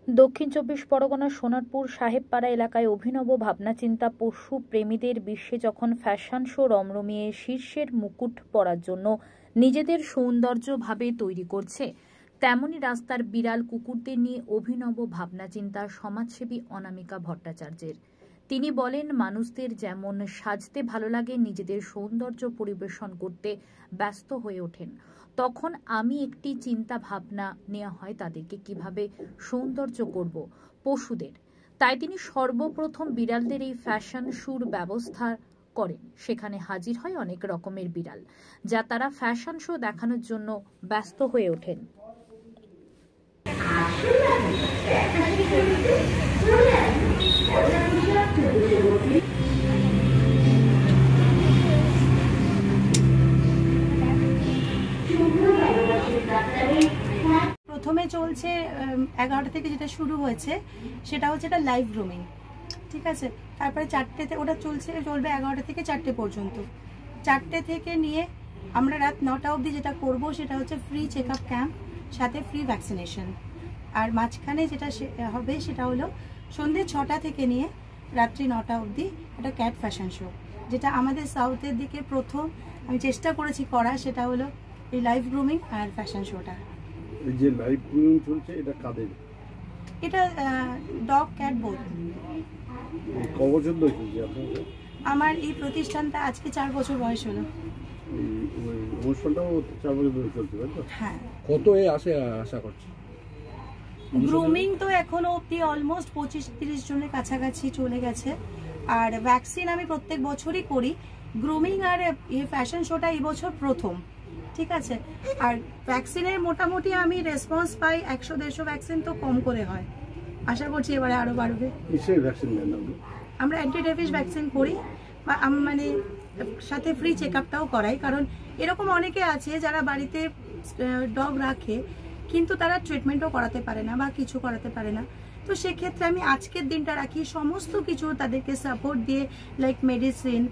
দক্ষিণ চব্বিশ পরগনার সোনারপুর সাহেবপাড়া এলাকায় অভিনব ভাবনাচিন্তা পশু প্রেমীদের বিশ্বে যখন ফ্যাশন শো রমরমিয়ে শীর্ষের মুকুট পরার জন্য নিজেদের সৌন্দর্যভাবে তৈরি করছে, তেমনি রাস্তার বিড়াল কুকুরদের নিয়ে অভিনব ভাবনাচিন্তা সমাজসেবী অনামিকা ভট্টাচার্যের। তিনি বলেন, মানুষদের যেমন সাজতে ভালো লাগে, নিজেদের সৌন্দর্য পরিবেশন করতে ব্যস্ত হয়ে ওঠেন, তখন আমি একটি চিন্তা ভাবনা নেওয়া হয় তাদেরকে কিভাবে সৌন্দর্য করব পশুদের। তাই তিনি সর্বপ্রথম বিড়ালদের এই ফ্যাশন শোর ব্যবস্থা করেন। সেখানে হাজির হয় অনেক রকমের বিড়াল, যা তারা ফ্যাশন শো দেখানোর জন্য ব্যস্ত হয়ে ওঠেন। প্রথমে চলছে 11টা থেকে যেটা শুরু হয়েছে সেটা হচ্ছে এটা লাইভ গ্রুমিং, ঠিক আছে। তারপরে 4টেতে ওটা চলবে 11টা থেকে 4টে পর্যন্ত। 4টে থেকে নিয়ে আমরা রাত 9টা অবধি যেটা করব সেটা হচ্ছে ফ্রি চেক আপ ক্যাম্প, সাথে ফ্রি ভ্যাকসিনেশন। আর মাঝখানে যেটা হবে সেটা হলো সন্ধ্যে 6টা থেকে নিয়ে রাত্রি 9টা অবধি একটা ক্যাট ফ্যাশন শো, যেটা আমাদের সাউথের দিকে প্রথম আমি চেষ্টা করেছি করা। সেটা হলো এই লাইভ গ্রুমিং আর ফ্যাশন শোটা। এই যে লাইভ গ্রুমিং চলছে এটা কাদের? এটা ডগ ক্যাট বোথ। কত বছর ধরে চলছে আপনাদের? আমার এই প্রতিষ্ঠানটা আজকে 4 বছর বয়স হলো। এই অনুষ্ঠানটাও 4 বছর ধরে চলছে, তাই তো? হ্যাঁ। কত আশা করছি? গ্রুমিং তো এখনো অবধি অলমোস্ট 25-30 জনের কাছাকাছি চলে গেছে। আর ভ্যাকসিন আমি প্রত্যেক বছরই করি। গ্রুমিং আর এই ফ্যাশন শোটা এই বছর প্রথম, ঠিক আছে। আর ভ্যাকসিনের মোটামুটি আমি রেসপন্স পাই 100-150 ভ্যাকসিন তো কম করে হয়। আশা করছি এবারে আরো বাড়বে। কিসের ভ্যাকসিন দেন আপনি? আমরা অ্যান্টি রেবিস ভ্যাকসিন করি, বা মানে সাথে ফ্রি চেক আপটাও করাই। কারণ এরকম অনেকে আছে যারা বাড়িতে ডগ রাখে কিন্তু তারা ট্রিটমেন্টও করাতে পারে না বা কিছু করাতে পারে না। তো সেক্ষেত্রে আমি আজকের দিনটা রাখি সমস্ত কিছু তাদেরকে সাপোর্ট দিয়ে, লাইক মেডিসিন,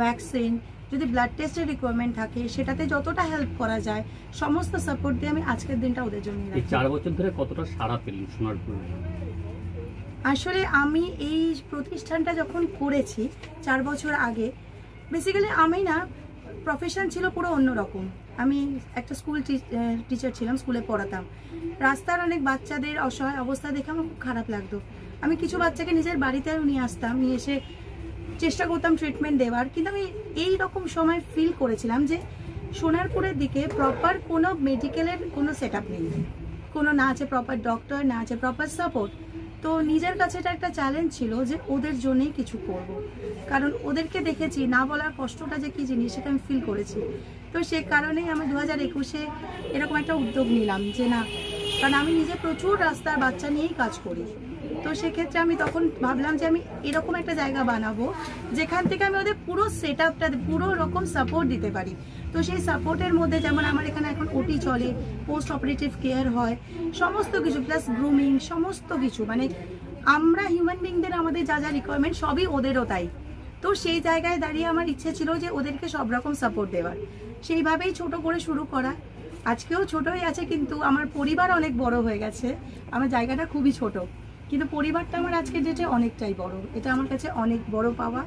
ভ্যাকসিন, যদি ব্লাড টেস্টের রিকোয়ারমেন্ট থাকে সেটাতে যতটা হেল্প করা যায় সমস্ত সাপোর্ট দিয়ে আমি আজকের দিনটা ওদের জন্য রাখি। 4 বছর ধরে কতটা সাড়া পেলেন সোনারপুরে? আসলে আমি এই প্রতিষ্ঠানটা যখন করেছি 4 বছর আগে, বেসিক্যালি আমি না প্রফেশন ছিল পুরো অন্যরকম। আমি একটা স্কুল টিচার ছিলাম, স্কুলে পড়াতাম। রাস্তার অনেক বাচ্চাদের অসহায় অবস্থা দেখে আমার খুব খারাপ লাগতো। আমি কিছু বাচ্চাকে নিজের বাড়িতেও নিয়ে আসতাম, নিয়ে এসে চেষ্টা করতাম ট্রিটমেন্ট দেওয়ার। কিন্তু আমি এই রকম সময় ফিল করেছিলাম যে সোনারপুরের দিকে প্রপার কোনো মেডিকেলের কোনো সেট আপ নেই, কোনো না আছে প্রপার ডক্টর, না আছে প্রপার সাপোর্ট। তো নিজের কাছে এটা একটা চ্যালেঞ্জ ছিল যে ওদের জন্যই কিছু করব। কারণ ওদেরকে দেখেছি, না বলার কষ্টটা যে কী জিনিস সেটা আমি ফিল করেছি। তো সে কারণেই আমি 2021-এ এরকম একটা উদ্যোগ নিলাম যে না, কারণ আমি নিজে প্রচুর রাস্তার বাচ্চা নিয়েই কাজ করি। তো সেক্ষেত্রে আমি তখন ভাবলাম যে আমি এরকম একটা জায়গা বানাবো যেখান থেকে আমি ওদের পুরো সেট আপটা, পুরো রকম সাপোর্ট দিতে পারি। তো সেই সাপোর্টের মধ্যে যেমন আমার এখানে এখন ওটি চলে, পোস্ট অপারেটিভ কেয়ার হয়, সমস্ত কিছু, প্লাস গ্রুমিং, সমস্ত কিছু। মানে আমরা হিউম্যান বিংদের আমাদের যা যা রিকোয়ারমেন্ট সবই ওদেরও তাই। তো সেই জায়গায় দাঁড়িয়ে আমার ইচ্ছে ছিল যে ওদেরকে সব রকম সাপোর্ট দেওয়ার, সেইভাবেই ছোট করে শুরু করা। আজকেও ছোটই আছে, কিন্তু আমার পরিবার অনেক বড় হয়ে গেছে। আমার জায়গাটা খুবই ছোট, কিন্তু পরিবারটা আমার আজকে যেটা অনেকটাই বড়। এটা আমার কাছে অনেক বড় পাওয়া।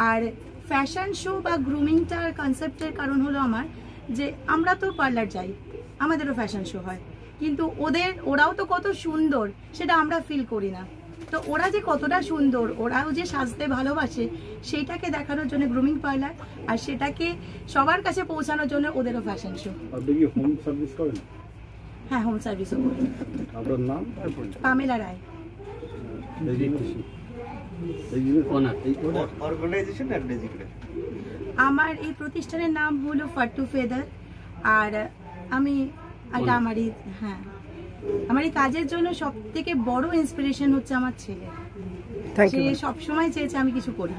আর ফ্যাশন শো বা গ্রুমিংটার কনসেপ্টের কারণ হলো আমার যে আমরা তো পার্লার যাই, আমাদেরও ফ্যাশন শো হয়, কিন্তু ওরাও তো কত সুন্দর সেটা আমরা ফিল করি না। তো ওরা যে কতটা সুন্দর, ওরাও যে সাজতে ভালোবাসে সেইটাকে দেখানোর জন্য গ্রুমিং পার্লার, আর সেটাকে সবার কাছে পৌঁছানোর জন্য ওদেরও ফ্যাশন শো। আপনি কি হোম সার্ভিস করেন? হ্যাঁ, হোম সার্ভিসও করি। আপনার নাম? পামেলা রায়। আমার এই প্রতিষ্ঠানের নাম হলো ফাট্টু ফেদার। আর আমি আমারই আমার এই কাজের জন্য সব থেকে বড় ইন্সপিরেশন হচ্ছে আমার ছেলে। সে সবসময় চেয়েছে আমি কিছু করি।